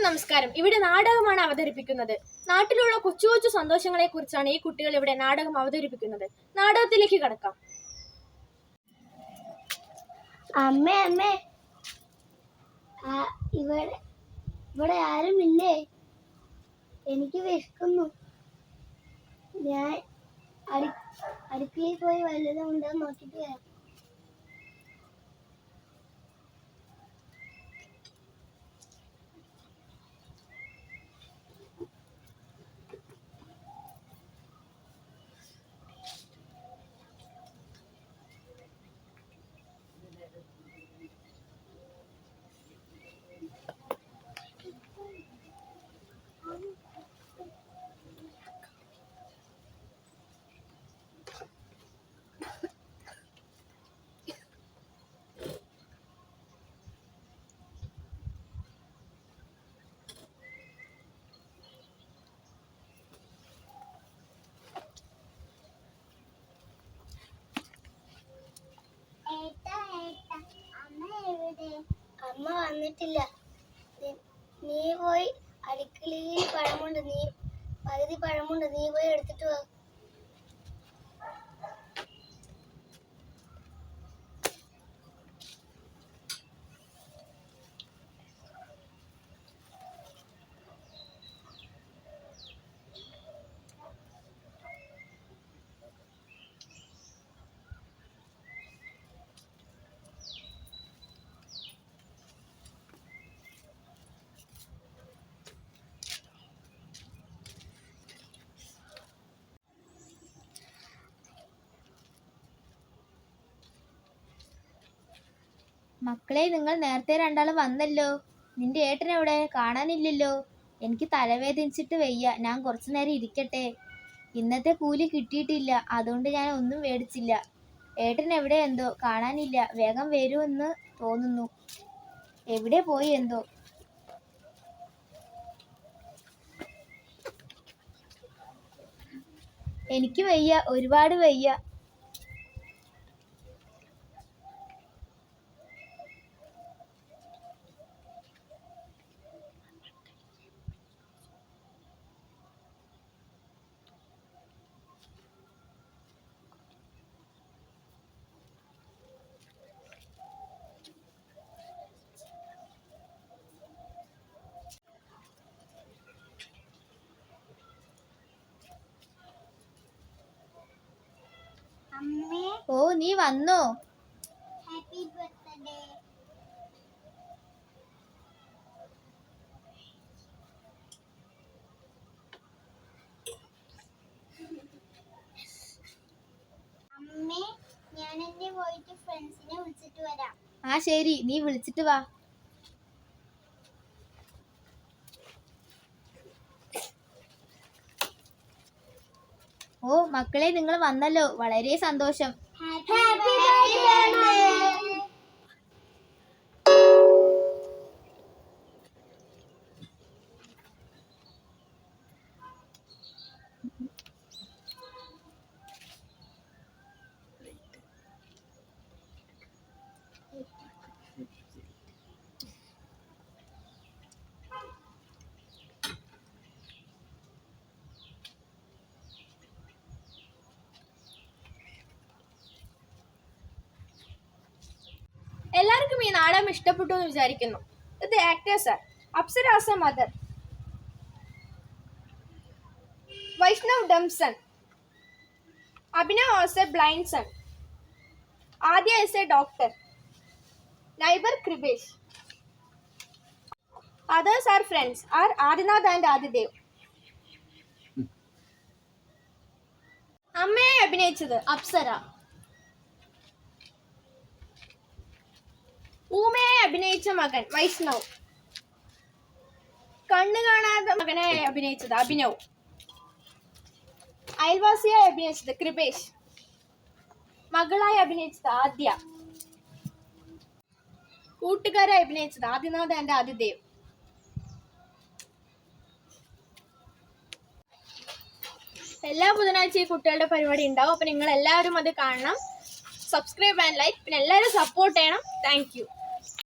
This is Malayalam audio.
എല്ലാവർക്കും നമസ്കാരം. ഇവിടെ നാടകമാണ് അവതരിപ്പിക്കുന്നത്. നാട്ടിലുള്ള കൊച്ചു കൊച്ചു സന്തോഷങ്ങളെ കുറിച്ചാണ് ഈ കുട്ടികൾ ഇവിടെ നാടകം അവതരിപ്പിക്കുന്നത്. നാടകത്തിലേക്ക് കടക്കാം. അമ്മേ അമ്മേ, ഇവിടെ ആരുമില്ലേ? എനിക്ക് വിശക്കുന്നു. ഞാൻ അടുക്കളയിൽ പോയി വല്ലതും ഉണ്ടോ നോക്കിട്ട് വരാം. അമ്മ വന്നിട്ടില്ല. നീ പോയി അടുക്കളയിൽ പകുതി പഴമുണ്ട്, നീ പോയി എടുത്തിട്ട് വാ. മക്കളെ, നിങ്ങൾ നേരത്തെ രണ്ടാളും വന്നല്ലോ. നിന്റെ ഏട്ടൻ എവിടെ? കാണാനില്ലല്ലോ. എനിക്ക് തലവേദനിച്ചിട്ട് വയ്യ. ഞാൻ കുറച്ചു നേരം ഇരിക്കട്ടെ. ഇന്നത്തെ കൂലി കിട്ടിയിട്ടില്ല, അതുകൊണ്ട് ഞാൻ ഒന്നും മേടിച്ചില്ല. ഏട്ടൻ എവിടെ എന്തോ, കാണാനില്ല. വേഗം വരുമെന്ന് തോന്നുന്നു. എവിടെ പോയി എന്തോ. എനിക്ക് വയ്യ, ഒരുപാട് വയ്യ. ഓ, നീ വന്നോ? Happy birthday. അമ്മേ, ഞാൻ എന്നെ പോയിട്ട് ഫ്രണ്ട്സിനെ വിളിച്ചിട്ട് വരാം. ആ ശരി, നീ വിളിച്ചിട്ട് വാ. ഓ മക്കളെ, നിങ്ങൾ വന്നല്ലോ, വളരെ സന്തോഷം. Happy birthday. എല്ലാവർക്കും ഈ നാടകം ഇഷ്ടപ്പെട്ടു എന്ന് വിചാരിക്കുന്നു. ഇത് actors are Apsara as a mother, Vaishnav dumb son, Abhinav as a blind son, Adya as a doctor, neighbour Kripesh. Others are friends are Adinath and Adidev. അമ്മയെ അഭിനയിച്ചത് അപ്സര. ഊമയെ അഭിനയിച്ച മകൻ വൈഷ്ണവ്. കണ്ണു കാണാത്ത മകനെ അഭിനയിച്ചത് അഭിനവ്. അയൽവാസിയായി അഭിനയിച്ചത് കൃപേഷ്. മകളായി അഭിനയിച്ചത് ആദ്യ. കൂട്ടുകാരായി അഭിനയിച്ചത് ആദിനാഥ് ആൻഡ് ആദിദേവ്. എല്ലാ ബുധനാഴ്ച ഈ കുട്ടികളുടെ പരിപാടി ഉണ്ടാവും. അപ്പോൾ നിങ്ങൾ എല്ലാവരും അത് കാണണം. Subscribe and like. പിന്നെ എല്ലാവരും സപ്പോർട്ട് ചെയ്യണം. Thank you.